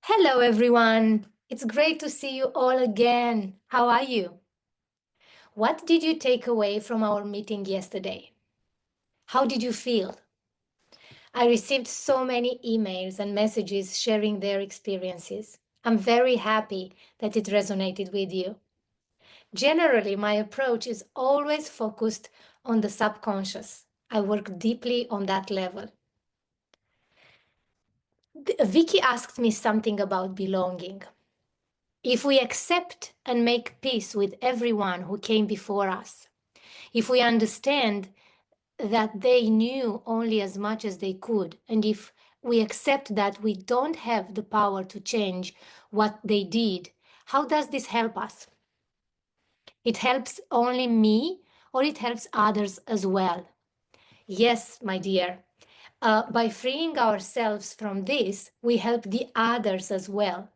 Hello, everyone. It's great to see you all again. How are you? What did you take away from our meeting yesterday? How did you feel? I received so many emails and messages sharing their experiences. I'm very happy that it resonated with you. Generally, my approach is always focused on the subconscious. I work deeply on that level. Vicky asked me something about belonging. If we accept and make peace with everyone who came before us, if we understand that they knew only as much as they could, and if we accept that we don't have the power to change what they did, how does this help us? It helps only me, or it helps others as well? Yes, my dear. By freeing ourselves from this, we help the others as well.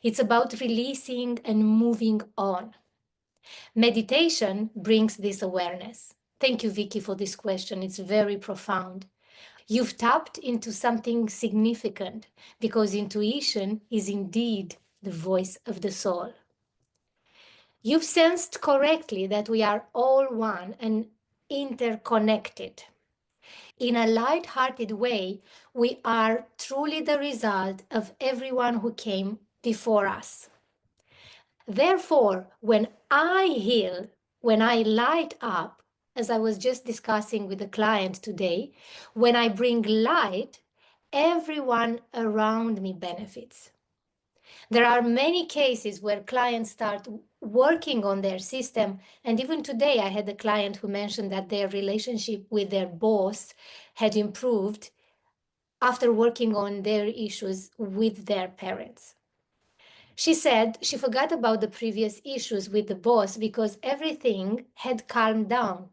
It's about releasing and moving on. Meditation brings this awareness. Thank you, Vicky, for this question. It's very profound. You've tapped into something significant because intuition is indeed the voice of the soul. You've sensed correctly that we are all one and interconnected. In a light-hearted way, we are truly the result of everyone who came before us. Therefore, when I heal, when I light up, as I was just discussing with a client today, when I bring light, everyone around me benefits. There are many cases where clients start working on their system. And even today, I had a client who mentioned that their relationship with their boss had improved after working on their issues with their parents. She said she forgot about the previous issues with the boss because everything had calmed down.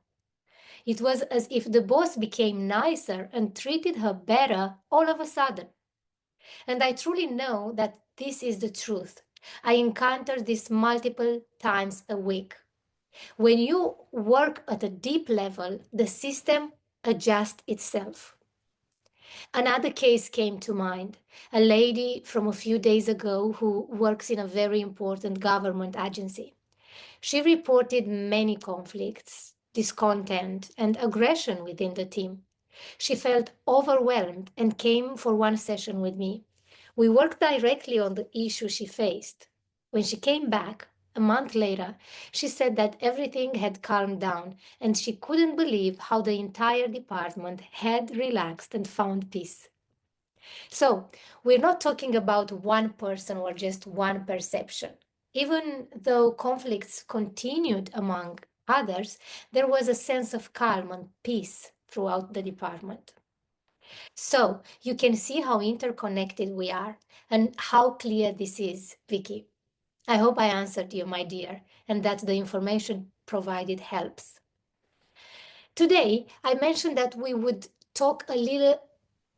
It was as if the boss became nicer and treated her better all of a sudden. And I truly know that this is the truth. I encounter this multiple times a week. When you work at a deep level, the system adjusts itself. Another case came to mind, a lady from a few days ago who works in a very important government agency. She reported many conflicts, discontent, and aggression within the team. She felt overwhelmed and came for one session with me. We worked directly on the issue she faced. When she came back, a month later, she said that everything had calmed down and she couldn't believe how the entire department had relaxed and found peace. So, we're not talking about one person or just one perception. Even though conflicts continued among others, there was a sense of calm and peace throughout the department. So, you can see how interconnected we are and how clear this is, Vicky. I hope I answered you, my dear, and that the information provided helps. Today, I mentioned that we would talk a little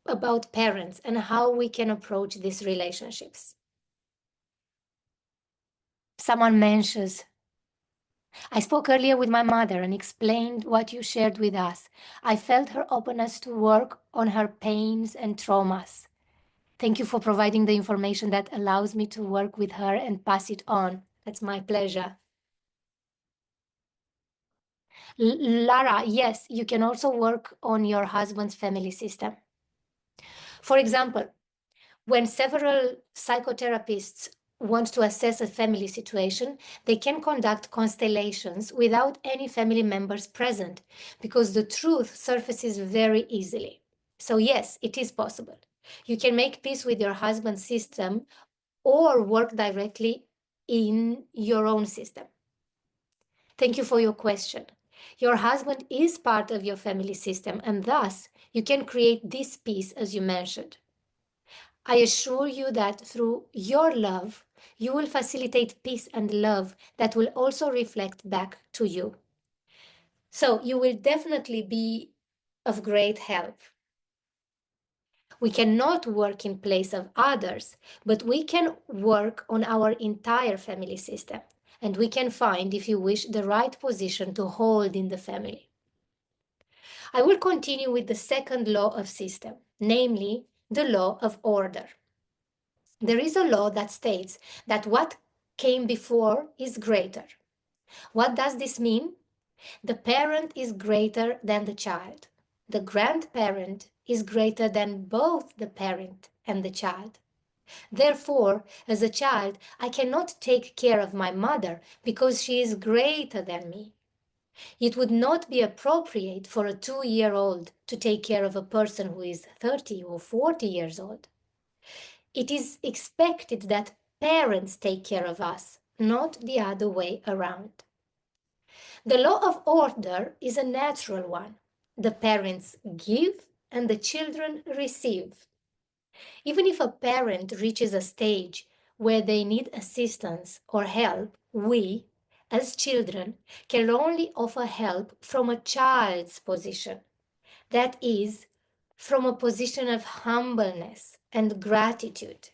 about parents and how we can approach these relationships. Someone mentions, I spoke earlier with my mother and explained what you shared with us. I felt her openness to work on her pains and traumas. Thank you for providing the information that allows me to work with her and pass it on. That's my pleasure. Lara, yes, you can also work on your husband's family system. For example, when several psychotherapists want to assess a family situation, they can conduct constellations without any family members present because the truth surfaces very easily. So yes, it is possible. You can make peace with your husband's system or work directly in your own system. Thank you for your question. Your husband is part of your family system, and thus you can create this peace as you mentioned. I assure you that through your love, you will facilitate peace and love that will also reflect back to you. So you will definitely be of great help. We cannot work in place of others, but we can work on our entire family system, and we can find, if you wish, the right position to hold in the family. I will continue with the second law of system, namely the law of order. There is a law that states that what came before is greater. What does this mean? The parent is greater than the child. The grandparent is greater than both the parent and the child. Therefore, as a child, I cannot take care of my mother because she is greater than me. It would not be appropriate for a 2-year-old to take care of a person who is 30 or 40 years old. It is expected that parents take care of us, not the other way around. The law of order is a natural one. The parents give and the children receive. Even if a parent reaches a stage where they need assistance or help, we, as children, can only offer help from a child's position. That is, from a position of humbleness and gratitude.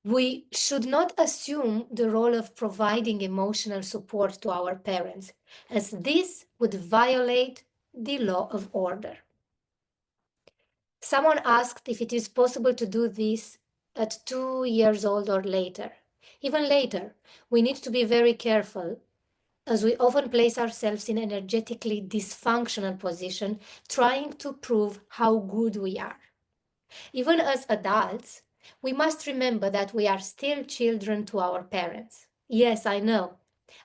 We should not assume the role of providing emotional support to our parents, as this would violate the law of order. Someone asked if it is possible to do this at 2 years old or later. Even later, we need to be very careful, as we often place ourselves in an energetically dysfunctional position, trying to prove how good we are. Even as adults, we must remember that we are still children to our parents. Yes, I know.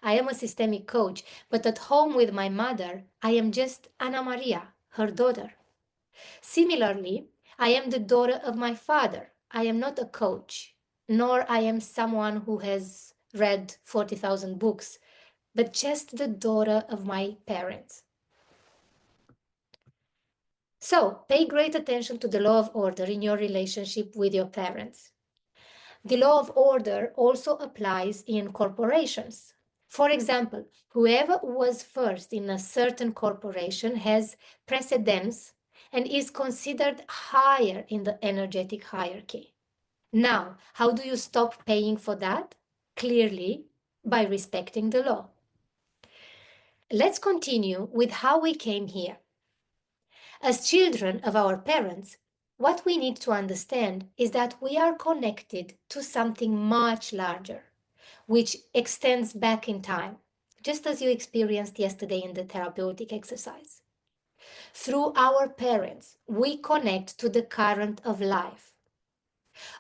I am a systemic coach, but at home with my mother, I am just Anna Maria, her daughter. Similarly, I am the daughter of my father. I am not a coach, nor I am someone who has read 40,000 books, but just the daughter of my parents. So, pay great attention to the law of order in your relationship with your parents. The law of order also applies in corporations. For example, whoever was first in a certain corporation has precedence and is considered higher in the energetic hierarchy. Now, how do you stop paying for that? Clearly, by respecting the law. Let's continue with how we came here. As children of our parents, what we need to understand is that we are connected to something much larger, which extends back in time, just as you experienced yesterday in the therapeutic exercise. Through our parents, we connect to the current of life.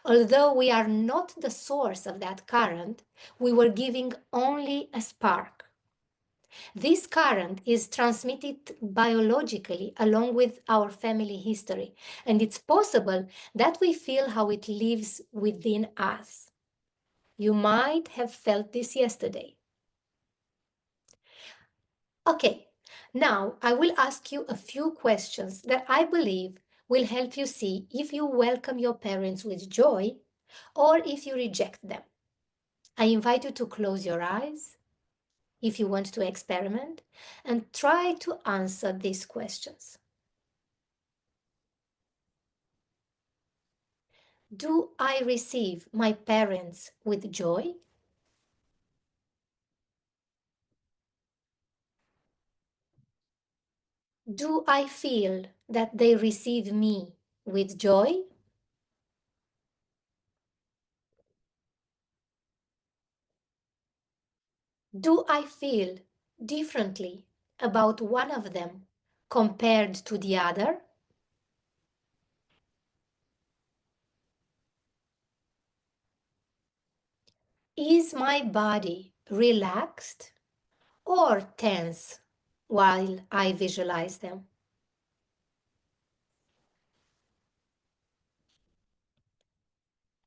Although we are not the source of that current, we were giving only a spark. This current is transmitted biologically along with our family history, and it's possible that we feel how it lives within us. You might have felt this yesterday. Okay, now I will ask you a few questions that I believe will help you see if you welcome your parents with joy or if you reject them. I invite you to close your eyes if you want to experiment, and try to answer these questions. Do I receive my parents with joy? Do I feel that they receive me with joy? Do I feel differently about one of them compared to the other? Is my body relaxed or tense while I visualize them?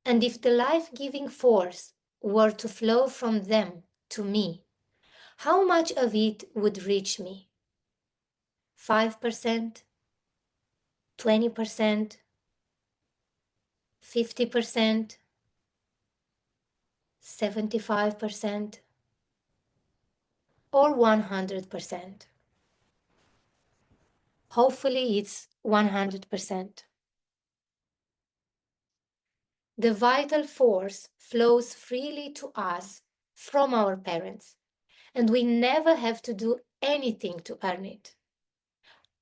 And if the life-giving force were to flow from them to me, how much of it would reach me? 5%, 20%, 50%, 75%, or 100%? Hopefully it's 100%. The vital force flows freely to us from our parents, and we never have to do anything to earn it.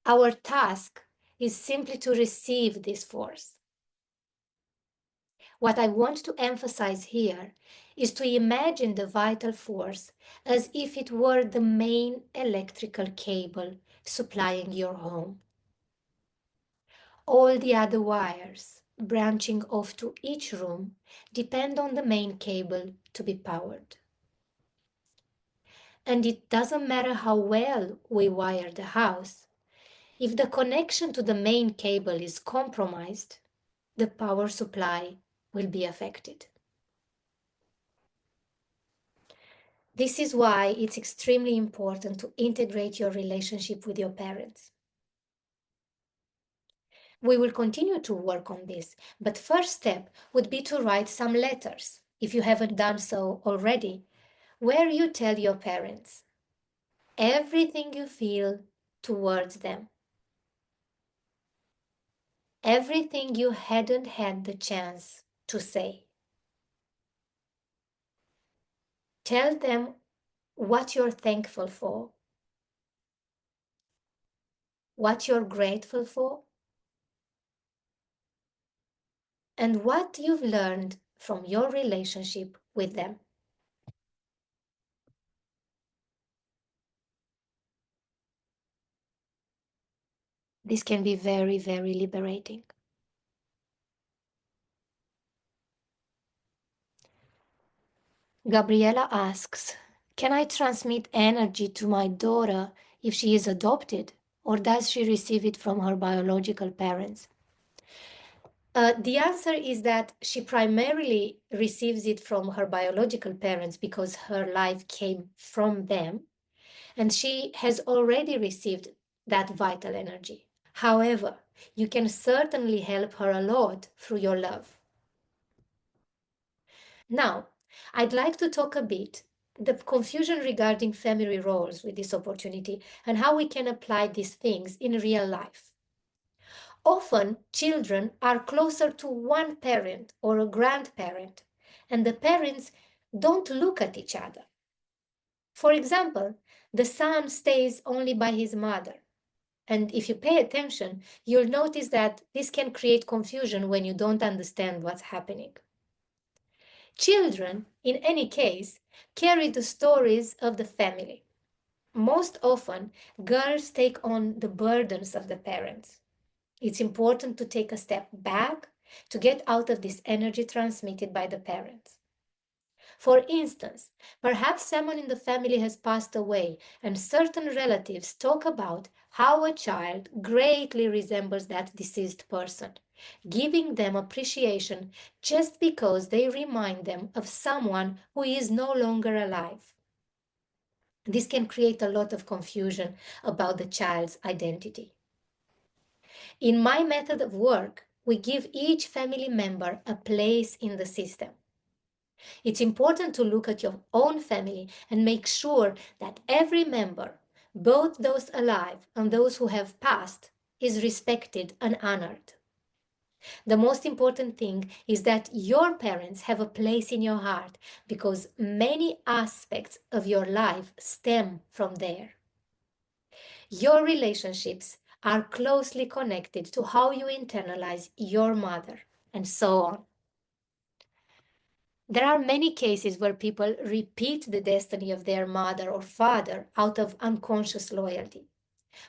Our task is simply to receive this force. What I want to emphasize here is to imagine the vital force as if it were the main electrical cable supplying your home. All the other wires branching off to each room depend on the main cable to be powered. And it doesn't matter how well we wire the house, if the connection to the main cable is compromised, the power supply will be affected. This is why it's extremely important to integrate your relationship with your parents. We will continue to work on this, but first step would be to write some letters, if you haven't done so already, where you tell your parents everything you feel towards them, everything you hadn't had the chance to say. Tell them what you're thankful for, what you're grateful for, and what you've learned from your relationship with them. This can be very, very liberating. Gabriela asks, can I transmit energy to my daughter if she is adopted, or does she receive it from her biological parents? The answer is that she primarily receives it from her biological parents because her life came from them, and she has already received that vital energy. However, you can certainly help her a lot through your love. Now, I'd like to talk a bit the confusion regarding family roles with this opportunity and how we can apply these things in real life. Often, children are closer to one parent or a grandparent, and the parents don't look at each other. For example, the son stays only by his mother. And if you pay attention, you'll notice that this can create confusion when you don't understand what's happening. Children, in any case, carry the stories of the family. Most often, girls take on the burdens of the parents. It's important to take a step back to get out of this energy transmitted by the parents. For instance, perhaps someone in the family has passed away, and certain relatives talk about how a child greatly resembles that deceased person, giving them appreciation just because they remind them of someone who is no longer alive. This can create a lot of confusion about the child's identity. In my method of work, we give each family member a place in the system. It's important to look at your own family and make sure that every member, both those alive and those who have passed, is respected and honored. The most important thing is that your parents have a place in your heart because many aspects of your life stem from there. Your relationships are closely connected to how you internalize your mother, and so on. There are many cases where people repeat the destiny of their mother or father out of unconscious loyalty.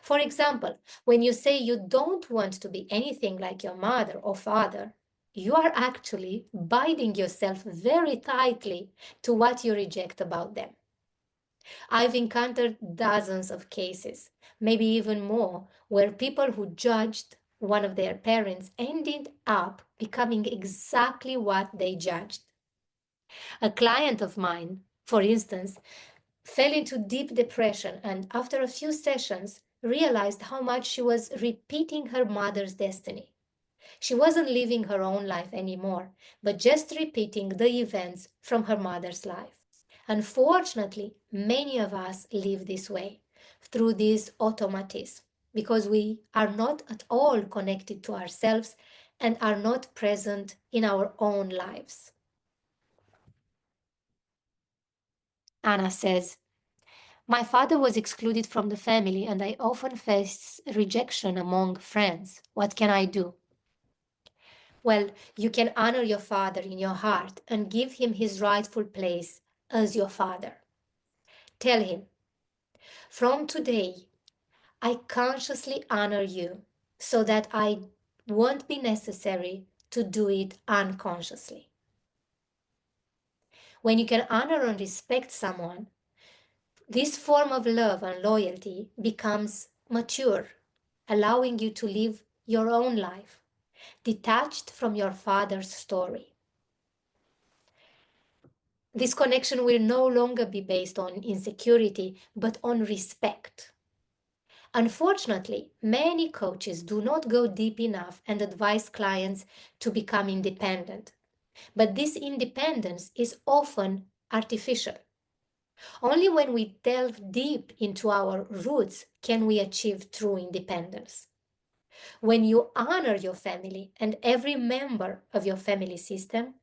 For example, when you say you don't want to be anything like your mother or father, you are actually binding yourself very tightly to what you reject about them. I've encountered dozens of cases, maybe even more, where people who judged one of their parents ended up becoming exactly what they judged. A client of mine, for instance, fell into deep depression and after a few sessions realized how much she was repeating her mother's destiny. She wasn't living her own life anymore, but just repeating the events from her mother's life. Unfortunately, many of us live this way, through this automatism, because we are not at all connected to ourselves and are not present in our own lives. Anna says, my father was excluded from the family and I often face rejection among friends. What can I do? Well, you can honor your father in your heart and give him his rightful place as your father. Tell him, from today, I consciously honor you so that I won't be necessary to do it unconsciously. When you can honor and respect someone, this form of love and loyalty becomes mature, allowing you to live your own life, detached from your father's story. This connection will no longer be based on insecurity, but on respect. Unfortunately, many coaches do not go deep enough and advise clients to become independent. But this independence is often artificial. Only when we delve deep into our roots can we achieve true independence. When you honor your family and every member of your family system,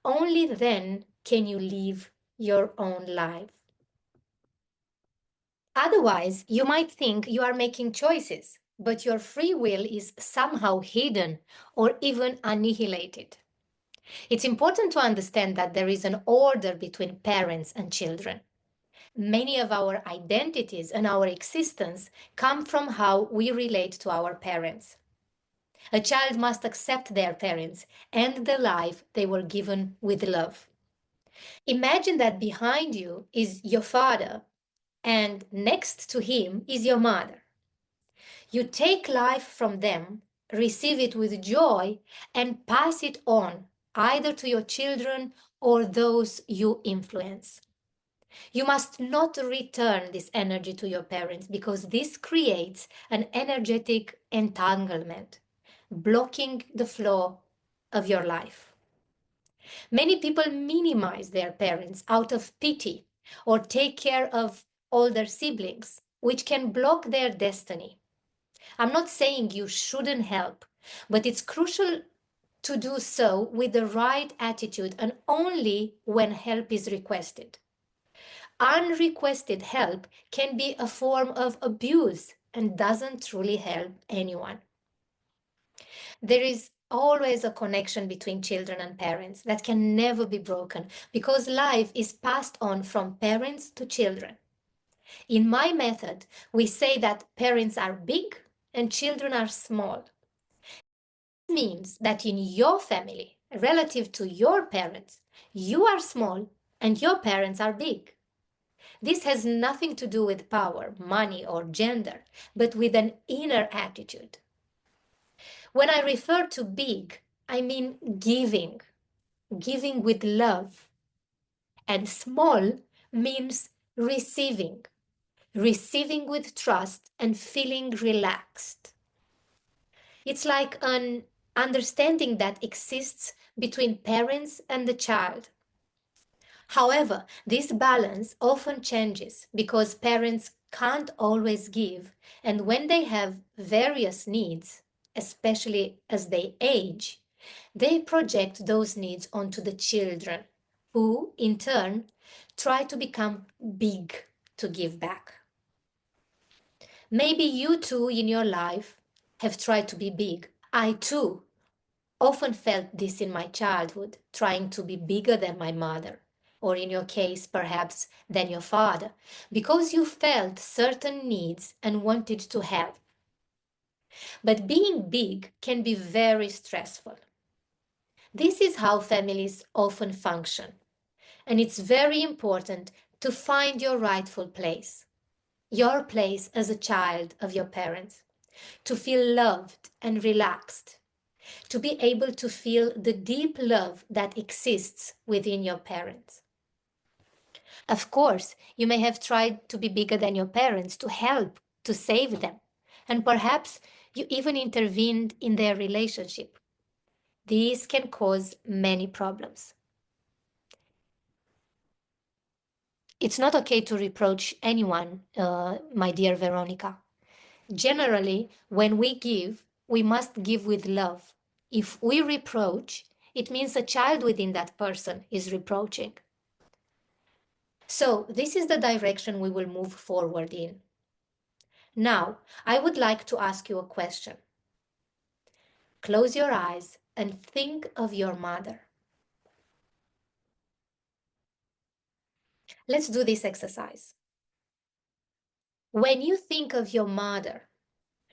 only then can you live your own life. Otherwise, you might think you are making choices, but your free will is somehow hidden or even annihilated. It's important to understand that there is an order between parents and children. Many of our identities and our existence come from how we relate to our parents. A child must accept their parents and the life they were given with love. Imagine that behind you is your father and next to him is your mother. You take life from them, receive it with joy, and pass it on either to your children or those you influence. You must not return this energy to your parents because this creates an energetic entanglement, blocking the flow of your life. Many people minimize their parents out of pity or take care of older siblings, which can block their destiny. I'm not saying you shouldn't help, but it's crucial to do so with the right attitude and only when help is requested. Unrequested help can be a form of abuse and doesn't truly help anyone. There is always a connection between children and parents that can never be broken because life is passed on from parents to children. In my method, we say that parents are big and children are small. This means that in your family, relative to your parents, you are small and your parents are big. This has nothing to do with power, money, or gender, but with an inner attitude. When I refer to big, I mean giving with love. And small means receiving with trust and feeling relaxed. It's like an understanding that exists between parents and the child. However, this balance often changes because parents can't always give, and when they have various needs, especially as they age, they project those needs onto the children, who, in turn, try to become big to give back. Maybe you too in your life have tried to be big. I too often felt this in my childhood, trying to be bigger than my mother, or in your case, perhaps, than your father, because you felt certain needs and wanted to help. But being big can be very stressful. This is how families often function, and it's very important to find your rightful place, your place as a child of your parents, to feel loved and relaxed, to be able to feel the deep love that exists within your parents. Of course, you may have tried to be bigger than your parents to help, to save them, and perhaps you even intervened in their relationship. These can cause many problems. It's not okay to reproach anyone, my dear Veronica. Generally, when we give, we must give with love. If we reproach, it means a child within that person is reproaching. So, this is the direction we will move forward in. Now, I would like to ask you a question. Close your eyes and think of your mother. Let's do this exercise. When you think of your mother,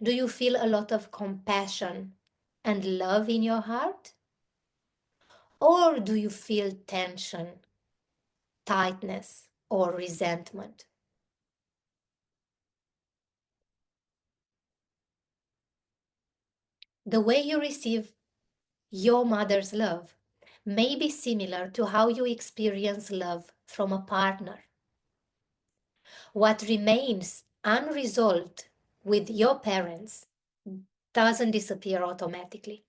do you feel a lot of compassion and love in your heart? Or do you feel tension, tightness, or resentment? The way you receive your mother's love may be similar to how you experience love from a partner. What remains unresolved with your parents doesn't disappear automatically.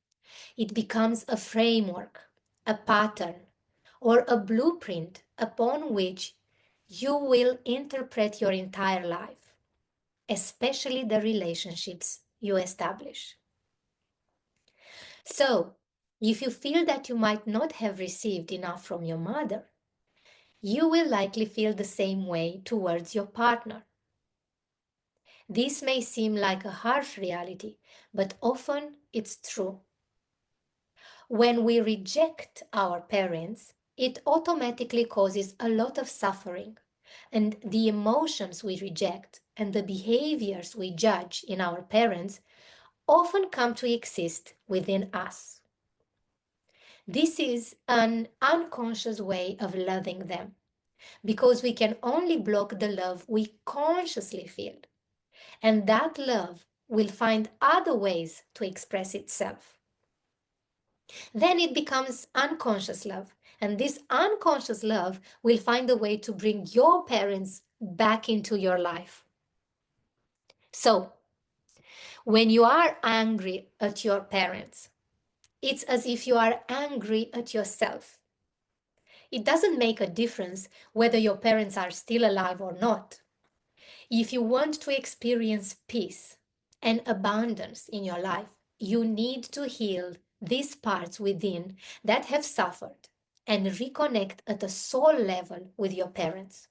It becomes a framework, a pattern, or a blueprint upon which you will interpret your entire life, especially the relationships you establish. So, if you feel that you might not have received enough from your mother, you will likely feel the same way towards your partner. This may seem like a harsh reality, but often it's true. When we reject our parents, it automatically causes a lot of suffering, and the emotions we reject and the behaviors we judge in our parents often come to exist within us. This is an unconscious way of loving them because we can only block the love we consciously feel, and that love will find other ways to express itself. Then it becomes unconscious love, and this unconscious love will find a way to bring your parents back into your life. So, when you are angry at your parents, it's as if you are angry at yourself. It doesn't make a difference whether your parents are still alive or not. If you want to experience peace and abundance in your life, you need to heal these parts within that have suffered and reconnect at a soul level with your parents.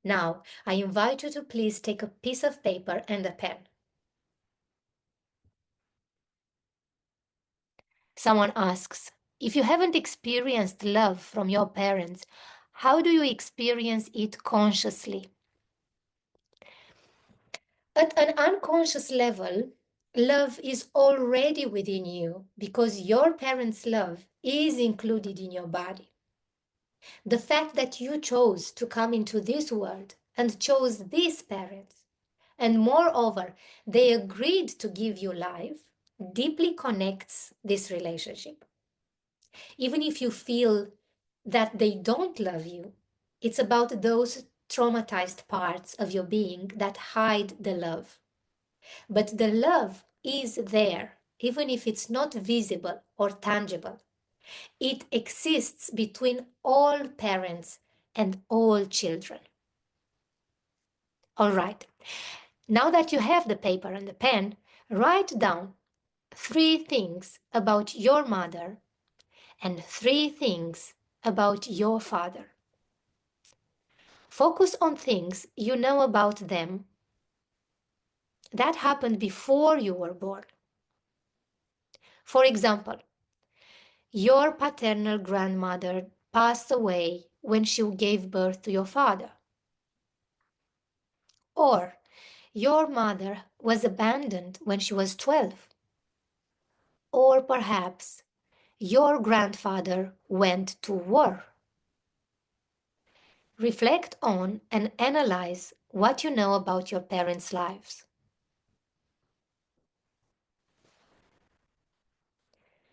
Now, I invite you to please take a piece of paper and a pen. Someone asks, if you haven't experienced love from your parents, how do you experience it consciously? At an unconscious level, love is already within you because your parents' love is included in your body. The fact that you chose to come into this world and chose these parents, and moreover, they agreed to give you life, deeply connects this relationship. Even if you feel that they don't love you, it's about those traumatized parts of your being that hide the love. But the love is there, even if it's not visible or tangible. It exists between all parents and all children. All right, now that you have the paper and the pen, write down 3 things about your mother and 3 things about your father. Focus on things you know about them that happened before you were born. For example, your paternal grandmother passed away when she gave birth to your father. Or your mother was abandoned when she was 12. Or perhaps your grandfather went to war. Reflect on and analyze what you know about your parents' lives.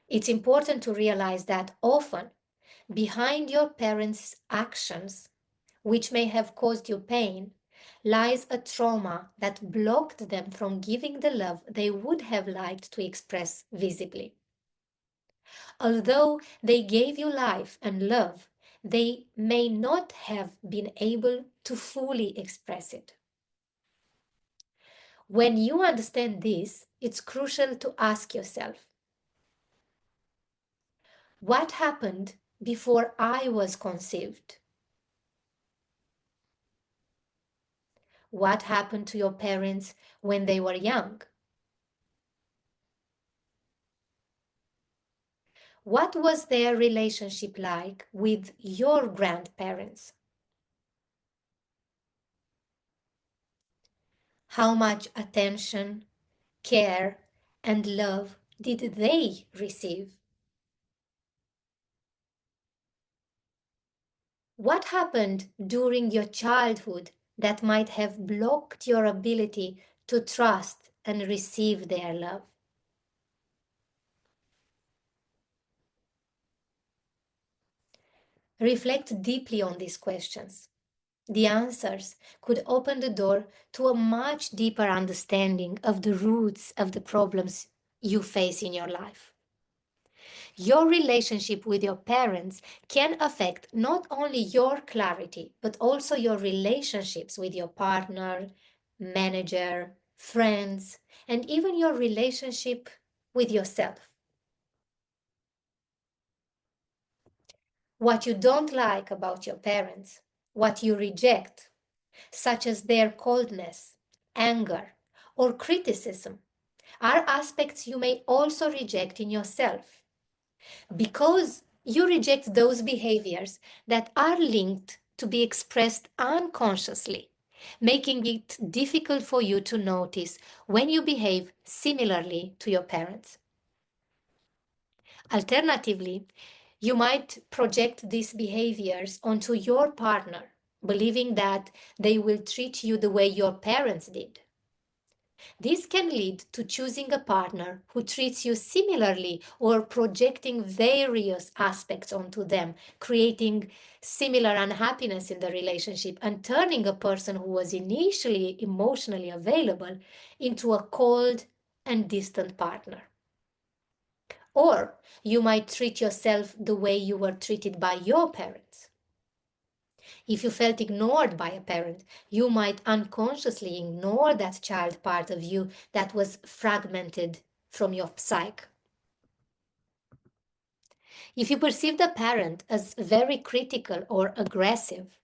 It's important to realize that often behind your parents' actions, which may have caused you pain, lies a trauma that blocked them from giving the love they would have liked to express visibly. Although they gave you life and love, they may not have been able to fully express it. When you understand this, it's crucial to ask yourself, what happened before I was conceived? What happened to your parents when they were young? What was their relationship like with your grandparents? How much attention, care, and love did they receive? What happened during your childhood that might have blocked your ability to trust and receive their love? Reflect deeply on these questions. The answers could open the door to a much deeper understanding of the roots of the problems you face in your life. Your relationship with your parents can affect not only your clarity, but also your relationships with your partner, manager, friends, and even your relationship with yourself. What you don't like about your parents, what you reject, such as their coldness, anger, or criticism, are aspects you may also reject in yourself. Because you reject those behaviors that are linked to be expressed unconsciously, making it difficult for you to notice when you behave similarly to your parents. Alternatively, you might project these behaviors onto your partner, believing that they will treat you the way your parents did. This can lead to choosing a partner who treats you similarly or projecting various aspects onto them, creating similar unhappiness in the relationship and turning a person who was initially emotionally available into a cold and distant partner. Or you might treat yourself the way you were treated by your parents. If you felt ignored by a parent, you might unconsciously ignore that child part of you that was fragmented from your psyche. If you perceived a parent as very critical or aggressive,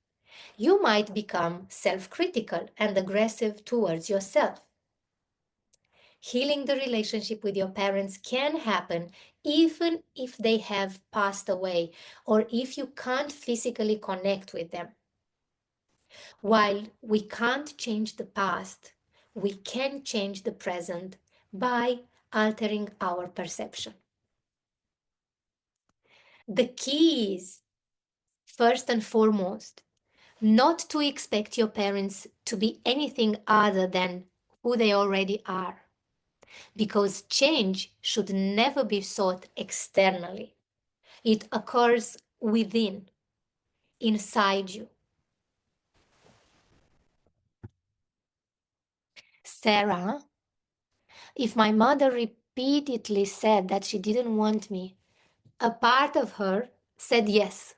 you might become self-critical and aggressive towards yourself. Healing the relationship with your parents can happen even if they have passed away or if you can't physically connect with them. While we can't change the past, we can change the present by altering our perception. The key is, first and foremost, not to expect your parents to be anything other than who they already are, because change should never be sought externally. It occurs within, inside you. Sarah, if my mother repeatedly said that she didn't want me, a part of her said yes.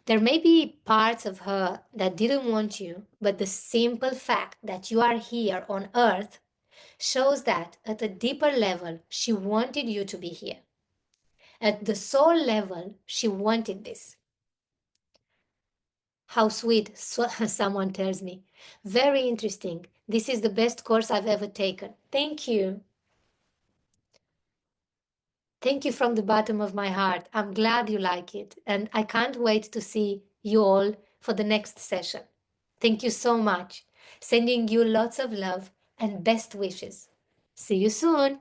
There may be parts of her that didn't want you, but the simple fact that you are here on earth shows that at a deeper level, she wanted you to be here. At the soul level, she wanted this. How sweet, someone tells me. Very interesting. This is the best course I've ever taken. Thank you. Thank you from the bottom of my heart. I'm glad you like it, and I can't wait to see you all for the next session. Thank you so much. Sending you lots of love and best wishes. See you soon.